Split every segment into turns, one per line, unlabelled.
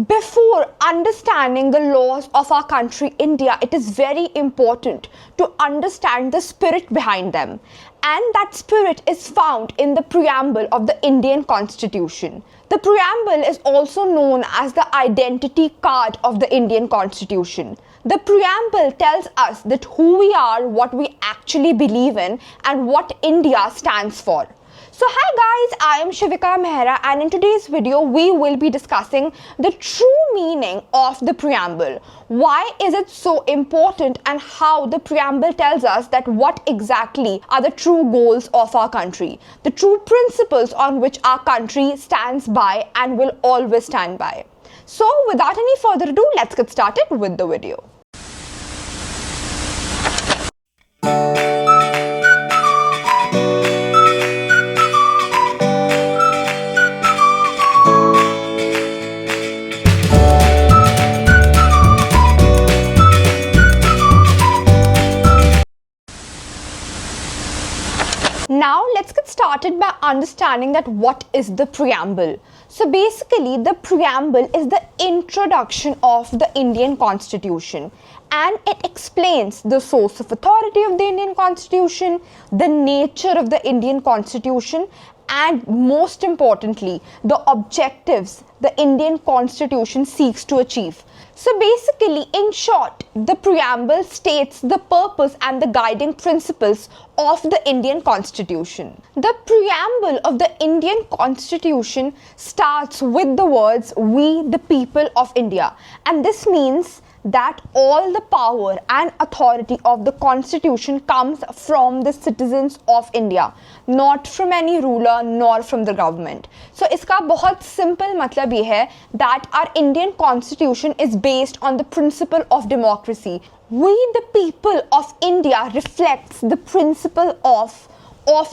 Before understanding the laws of our country, India, it is very important to understand the spirit behind them. And that spirit is found in the preamble of the Indian Constitution. The preamble is also known as the identity card of the Indian Constitution. The preamble tells us that who we are, what we actually believe in, and what India stands for. So hi guys, I am Shivika Mehra, and in today's video we will be discussing the true meaning of the preamble. Why is it so important and how the preamble tells us that what exactly are the true goals of our country, the true principles on which our country stands by and will always stand by. So without any further ado, let's get started with the video. Now let's get started by understanding that what is the preamble. So basically the preamble is the introduction of the Indian Constitution, and it explains the source of authority of the Indian Constitution, the nature of the Indian Constitution, and most importantly, the objectives the Indian Constitution seeks to achieve. So basically, in short, the preamble states the purpose and the guiding principles of the Indian Constitution. The preamble of the Indian Constitution starts with the words, "We the people of India," and this means that all the power and authority of the Constitution comes from the citizens of India, not from any ruler nor from the government. So इसका बहुत simple मतलब ये है that our Indian Constitution is based on the principle of democracy. We the people of India reflects the principle of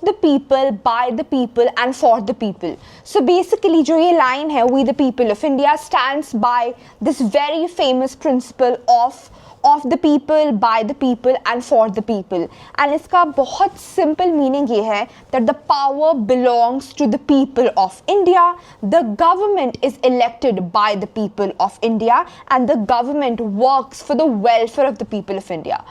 the people, by the people and for the people. So basically जो ये line है, we the people of India, stands by this very famous principle of the people, by the people and for the people. And इसका बहुत simple meaning ये है that the power belongs to the people of India, the government is elected by the people of India, and the government works for the welfare of the people of India.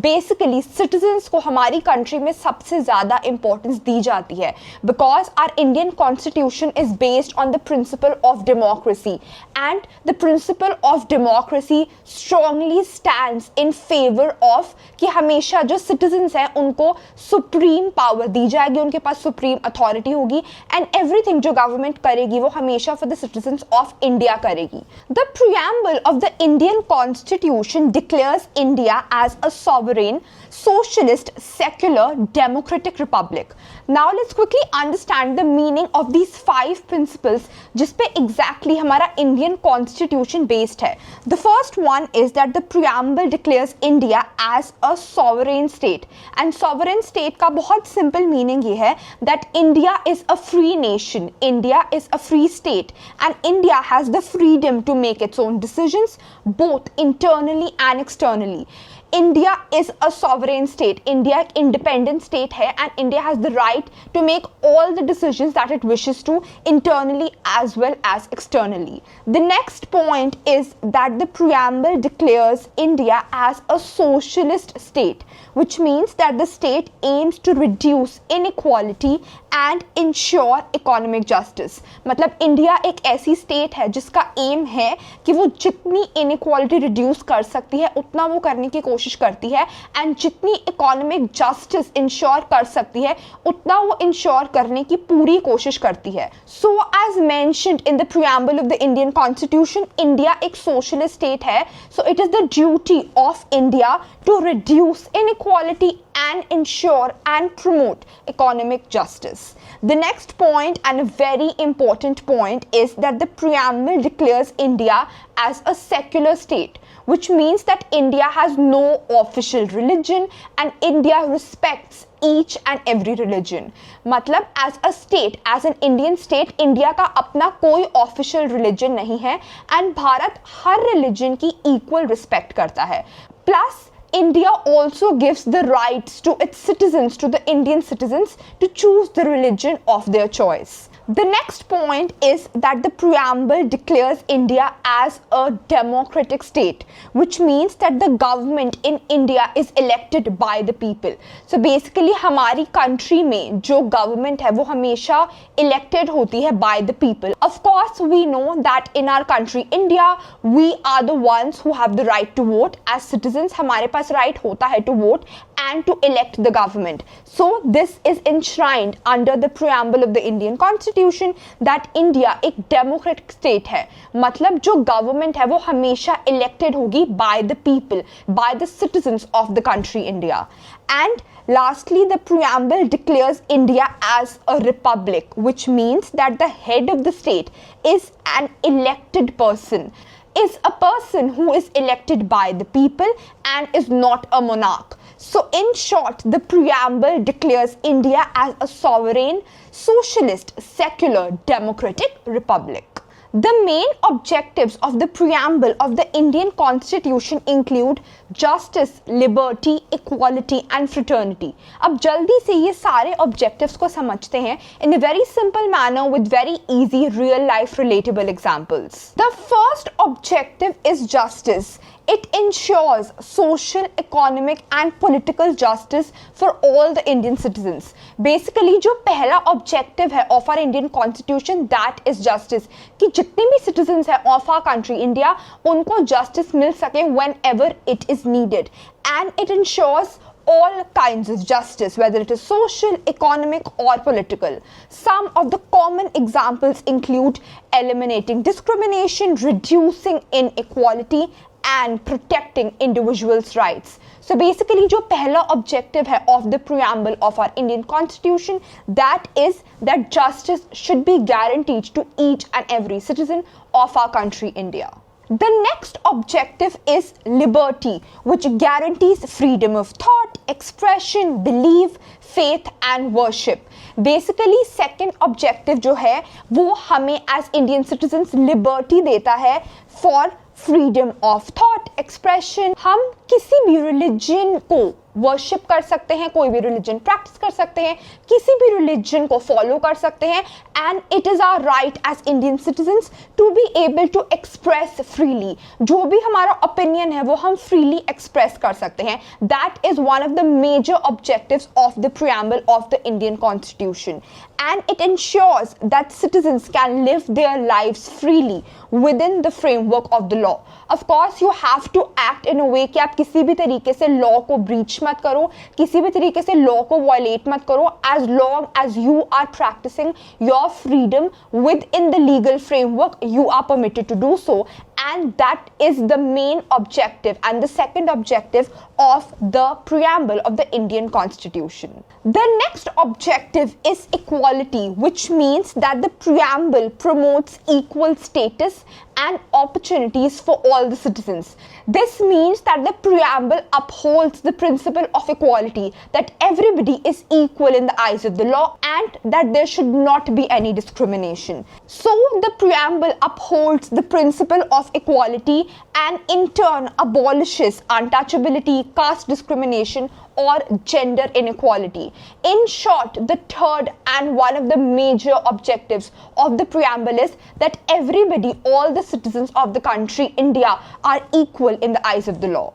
Basically citizens को हमारी country में सबसे ज़्यादा importance दी जाती है because our Indian Constitution is based on the principle of democracy, and the principle of democracy strongly stands in favor of कि हमेशा जो citizens हैं उनको supreme power दी जाएगी, उनके पास supreme authority होगी, and everything जो government करेगी वो हमेशा for the citizens of India करेगी. The preamble of the Indian Constitution declares India as a sovereign, socialist, secular, democratic republic. Now let's quickly understand the meaning of these 5 principles जिस पे exactly हमारा Indian Constitution based है. The first one is that the preamble declares India as a sovereign state, and sovereign state का बहुत simple meaning ये है that India is a free nation, India is a free state, and India has the freedom to make its own decisions both internally and externally. India is a sovereign state, India एक independent state है, and India has the right to make all the decisions that it wishes to internally as well as externally. The next point is that the preamble declares India as a socialist state, which means that the state aims to reduce inequality and ensure economic justice. मतलब India एक ऐसी state है जिसका M है कि वो जितनी inequality reduce कर सकती है उतना वो करने की कोशिश करती है, एंड जितनी इकोनॉमिक जस्टिस इंश्योर कर सकती है उतना वो इंश्योर करने की पूरी कोशिश करती है. So as mentioned in the preamble of the Indian constitution, India एक सोशलिस्ट स्टेट है, so it is the duty of India to reduce inequality and ensure and promote economic justice. The next point, and a very important point, is that the preamble declares India as a secular state, which means that India has no official religion and India respects each and every religion. मतलब as a state, as an Indian state, India का अपना कोई official religion नहीं है, and Bharat her religion की equal respect करता है. Plus India also gives the rights to its citizens, to the Indian citizens, to choose the religion of their choice. The next point is that the preamble declares India as a democratic state, which means that the government in India is elected by the people. So basically हमारी country में जो government है वो हमेशा elected होती है by the people. Of course we know that in our country India we are the ones who have the right to vote. As citizens हमारे पास right होता है to vote and to elect the government. So this is enshrined under the preamble of the Indian Constitution that India एक democratic state है. मतलब जो government है वो हमेशा elected होगी by the people, by the citizens of the country India. And lastly, the preamble declares India as a republic, which means that the head of the state is an elected person, is a person who is elected by the people and is not a monarch. So in short, the preamble declares India as a sovereign, socialist, secular, democratic republic. The main objectives of the preamble of the Indian Constitution include justice, liberty, equality and fraternity. अब जल्दी से ये सारे objectives को समझते हैं in a very simple manner with very easy real life relatable examples. The first objective is justice. It ensures social, economic and political justice for all the Indian citizens. Basically जो पहला objective है of our Indian Constitution, that is justice. कि जितने भी citizens हैं of our country India, उनको justice मिल सके whenever it is needed. And it ensures all kinds of justice, whether it is social, economic or political. Some of the common examples include eliminating discrimination, reducing inequality and protecting individuals' rights. So basically जो पहला objective है of the preamble of our Indian Constitution, that is that justice should be guaranteed to each and every citizen of our country India. The next objective is liberty, which guarantees freedom of thought, expression, belief, faith and worship. Basically second objective जो है वो हमें as Indian citizens liberty देता है for freedom of thought, expression. हम किसी भी religion को वर्शिप कर सकते हैं, कोई भी रिलीजन प्रैक्टिस कर सकते हैं, किसी भी रिलीजन को फॉलो कर सकते हैं and it is our right as Indian citizens to be able to express freely. जो भी हमारा ओपिनियन है वो हम फ्रीली एक्सप्रेस कर सकते हैं. That is one of the major objectives of the preamble of the Indian constitution and it ensures that citizens can live their lives freely within the framework of the law. Of course, you have to act in a way कि आप किसी भी तरीके से law को breach मत करो, किसी भी तरीके से law को violate मत करो, as long as you are practicing your freedom within the legal framework, you are permitted to do so. And that is the main objective and the second objective of the preamble of the Indian Constitution. The next objective is equality, which means that the preamble promotes equal status and opportunities for all the citizens. This means that the preamble upholds the principle of equality, that everybody is equal in the eyes of the law and that there should not be any discrimination. So the preamble upholds the principle of equality and in turn abolishes untouchability, caste discrimination or gender inequality. In short, the third and one of the major objectives of the preamble is that everybody, all the citizens of the country India are equal in the eyes of the law.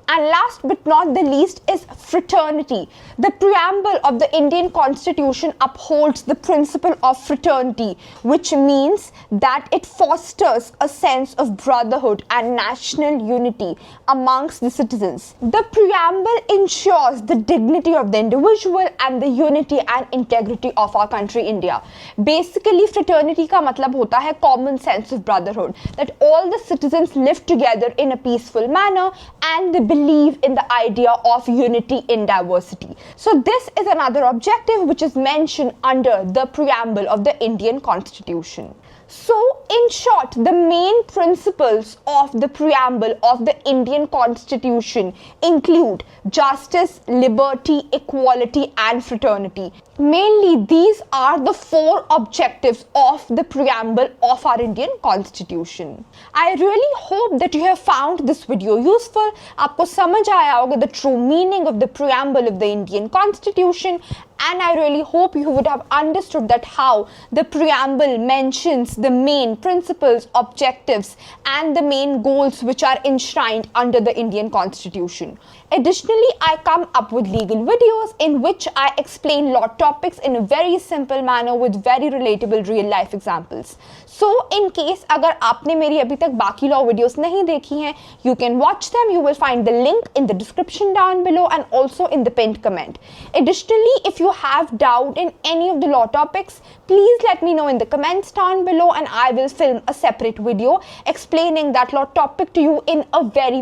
And last but not the least is fraternity. The preamble of the Indian Constitution upholds the principle of fraternity, which means that it fosters a sense of brotherhood and national unity amongst the citizens. The preamble ensures the dignity of the individual and the unity and integrity of our country India. Basically, fraternity का मतलब होता है common sense of brotherhood, that all the citizens live together in a peaceful manner and they believe in the idea of unity in diversity. So this is another objective which is mentioned under the preamble of the Indian Constitution. So, in short, the main principles of the preamble of the Indian Constitution include justice, liberty, equality and fraternity. Mainly, these are the four objectives of the preamble of our Indian Constitution. I really hope that you have found this video useful. आपको समझ आया होगा the true meaning of the preamble of the Indian Constitution and I really hope you would have understood that how the preamble mentions the main principles, objectives and the main goals which are enshrined under the Indian Constitution. Additionally, I come up with legal videos in which I explain law topics in a very simple manner with very relatable real life examples. So in case अगर आपने मेरी अभी तक बाकी law videos नहीं देखी हैं, you can watch them. You will find the link in the description down below and also in the pinned comment. Additionally, if you have doubt in any of the law topics, please let me know in the comments down below and I will film a separate video explaining that law topic to you in a very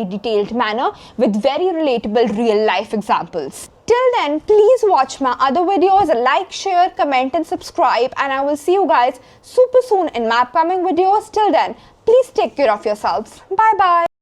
detailed manner with very relatable real life examples. Till then, please watch my other videos, like, share, comment and subscribe, and I will see you guys super soon in my upcoming videos. Till then, please take care of yourselves. Bye bye.